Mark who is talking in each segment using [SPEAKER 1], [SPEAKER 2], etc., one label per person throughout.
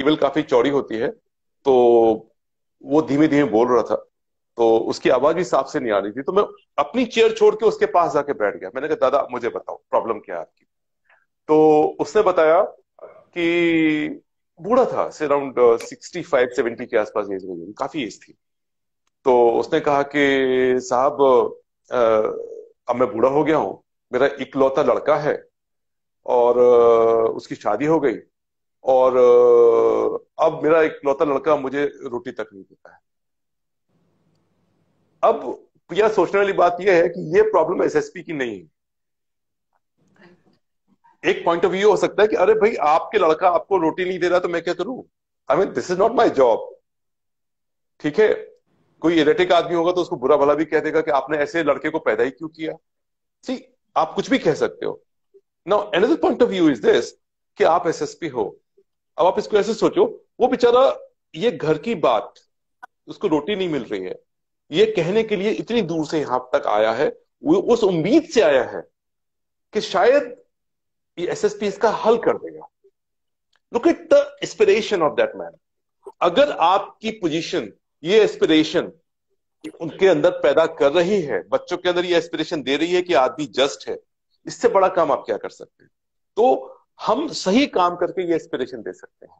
[SPEAKER 1] Table काफी चौड़ी होती है, तो वो धीमे धीमे बोल रहा था, तो उसकी आवाज भी साफ से नहीं आ रही थी। तो मैं अपनी चेयर छोड़ के उसके पास जाके बैठ गया। मैंने कहा दादा मुझे बताओ प्रॉब्लम क्या है आपकी। तो उसने बताया कि बूढ़ा था, से अराउंड 65-70 के आसपास एज में, काफी एज थी। तो उसने कहा कि साहब अब मैं बूढ़ा हो गया हूँ, मेरा इकलौता लड़का है, और उसकी शादी हो गई, और अब मेरा इकलौता लड़का मुझे रोटी तक नहीं देता है। अब यह सोचने वाली बात यह है कि ये प्रॉब्लम एसएसपी की नहीं है। एक पॉइंट ऑफ व्यू हो सकता है कि अरे भाई आपके लड़का आपको रोटी नहीं दे रहा तो मैं क्या करूं, I mean this is not my job. ठीक है, कोई इरेटिक आदमी होगा तो उसको बुरा भला भी कह देगा कि आपने ऐसे लड़के को पैदा ही क्यों किया। सी, आप कुछ भी कह सकते हो। Now another point of view is this कि आप एसएसपी हो। अब आप इसको ऐसे सोचो, वो बेचारा ये घर की बात, उसको रोटी नहीं मिल रही है, ये कहने के लिए इतनी दूर से यहां तक आया है, वो उस उम्मीद से आया है कि शायद ये एसएसपी इसका हल कर देगा। Look at the aspiration of that man. अगर आपकी पोजीशन ये एस्पिरेशन उनके अंदर पैदा कर रही है, बच्चों के अंदर ये एस्पिरेशन दे रही है कि आदमी जस्ट है, इससे बड़ा काम आप क्या कर सकते हैं। तो हम सही काम करके ये एस्पिरेशन दे सकते हैं।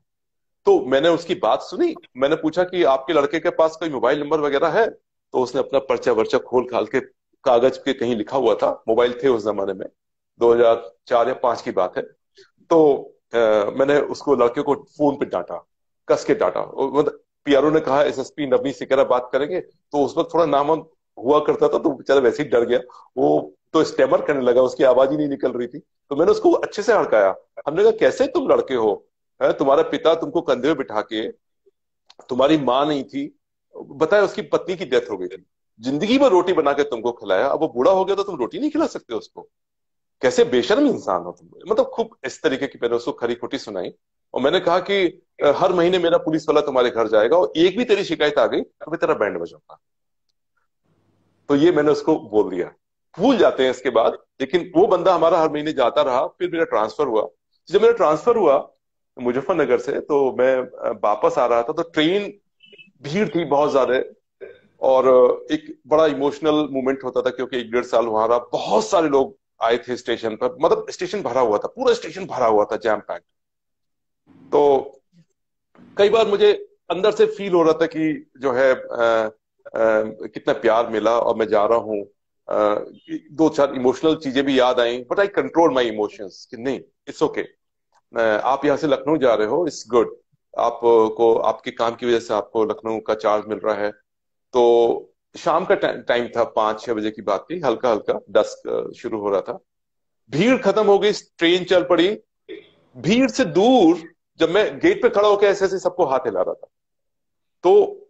[SPEAKER 1] तो मैंने उसकी बात सुनी, मैंने पूछा कि आपके लड़के के पास कोई मोबाइल नंबर वगैरह है। तो उसने अपना पर्चा वर्चा खोल खाल के, कागज पे कहीं लिखा हुआ था, मोबाइल थे उस जमाने में, 2004 या 5 की बात है। तो मैंने उसको, लड़के को फोन पे डांटा, कस के डांटा। मतलब पीआरओ ने कहा एसएसपी नवनीत सिकरा बात करेंगे, तो उस वक्त थोड़ा नाम वाम हुआ करता था, तो बेचारा वैसे ही डर गया। वो तो स्टेमर करने लगा, उसकी आवाज ही नहीं निकल रही थी। तो मैंने उसको अच्छे से हड़काया। हमने कहा कैसे तुम लड़के हो, है तुम्हारा पिता तुमको कंधे में बिठा के, तुम्हारी माँ नहीं थी, बताया उसकी पत्नी की डेथ हो गई थी, जिंदगी भर रोटी बना के तुमको खिलाया, अब वो बूढ़ा हो गया तो तुम रोटी नहीं खिला सकते उसको, कैसे बेशर्म इंसान हो तुम। मतलब खूब इस तरीके की मैंने उसको खरी खोटी सुनाई। और मैंने कहा कि हर महीने मेरा पुलिस वाला तुम्हारे घर जाएगा, और एक भी तेरी शिकायत आ गई तो मैं तेरा बैंड बजाऊंगा। तो ये मैंने उसको बोल दिया। भूल जाते हैं इसके बाद, लेकिन वो बंदा हमारा हर महीने जाता रहा। फिर मेरा ट्रांसफर हुआ। जब मेरा ट्रांसफर हुआ मुजफ्फरनगर से, तो मैं वापस आ रहा था, तो ट्रेन, भीड़ थी बहुत ज्यादा, और एक बड़ा इमोशनल मोमेंट होता था, क्योंकि 1-1.5 साल वहां रहा, बहुत सारे लोग आए थे स्टेशन पर, मतलब स्टेशन भरा हुआ था, पूरा स्टेशन भरा हुआ था, जैम पैक। तो कई बार मुझे अंदर से फील हो रहा था कि जो है कितना प्यार मिला, और मैं जा रहा हूँ। 2-4 इमोशनल चीजें भी याद आई, but I control my emotions कि नहीं, इट्स ओके। आप यहाँ से लखनऊ जा रहे हो, इट्स गुड। आपको आपके काम की वजह से आपको लखनऊ का चार्ज मिल रहा है। तो शाम का टाइम था, 5-6 बजे की बात थी, हल्का हल्का डस्क शुरू हो रहा था। भीड़ खत्म हो गई, ट्रेन चल पड़ी। भीड़ से दूर जब मैं गेट पे खड़ा होकर ऐसे ऐसे सबको हाथ हिला रहा था, तो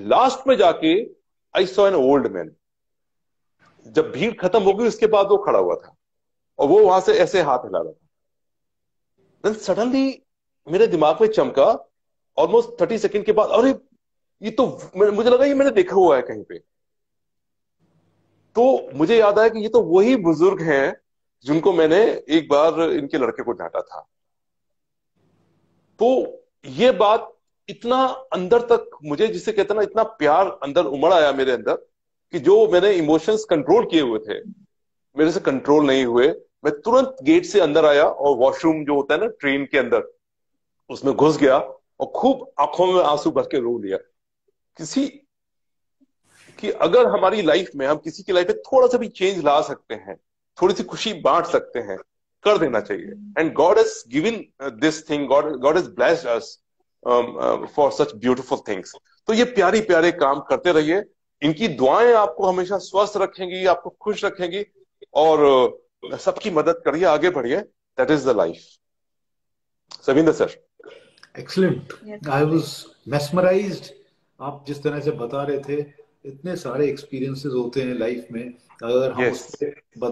[SPEAKER 1] लास्ट में जाके I saw an old man. जब भीड़ खत्म हो गई उसके बाद वो खड़ा हुआ था, और वो वहां से ऐसे हाथ हिला रहा था। देन सडनली मेरे दिमाग में चमका, ऑलमोस्ट 30 सेकंड के बाद, अरे ये तो, मुझे लगा ये मैंने देखा हुआ है कहीं पे। तो मुझे याद आया कि ये तो वही बुजुर्ग हैं जिनको मैंने एक बार इनके लड़के को डांटा था। तो ये बात इतना अंदर तक मुझे, जिसे कहते हैं ना, इतना प्यार अंदर उमड़ आया मेरे अंदर, कि जो मैंने इमोशंस कंट्रोल किए हुए थे, मेरे से कंट्रोल नहीं हुए। मैं तुरंत गेट से अंदर आया, और वॉशरूम जो होता है ना ट्रेन के अंदर, उसमें घुस गया, और खूब आंखों में आंसू भर के रो लिया। किसी कि अगर हमारी लाइफ में हम किसी की लाइफ में थोड़ा सा भी चेंज ला सकते हैं, थोड़ी सी खुशी बांट सकते हैं, कर देना चाहिए। And God has given this thing, God God has blessed us for such beautiful things. तो ये प्यारी प्यारे काम करते रहिए। इनकी दुआएं आपको हमेशा स्वस्थ रखेंगी, आपको खुश रखेंगी, और सबकी मदद करिए, आगे बढ़िए। That is the life. Savinder sir.
[SPEAKER 2] Excellent, I was mesmerised. आप जिस तरह से बता रहे थे, इतने सारे एक्सपीरियंसेस होते हैं लाइफ में, अगर हम
[SPEAKER 1] यस।
[SPEAKER 2] उस पर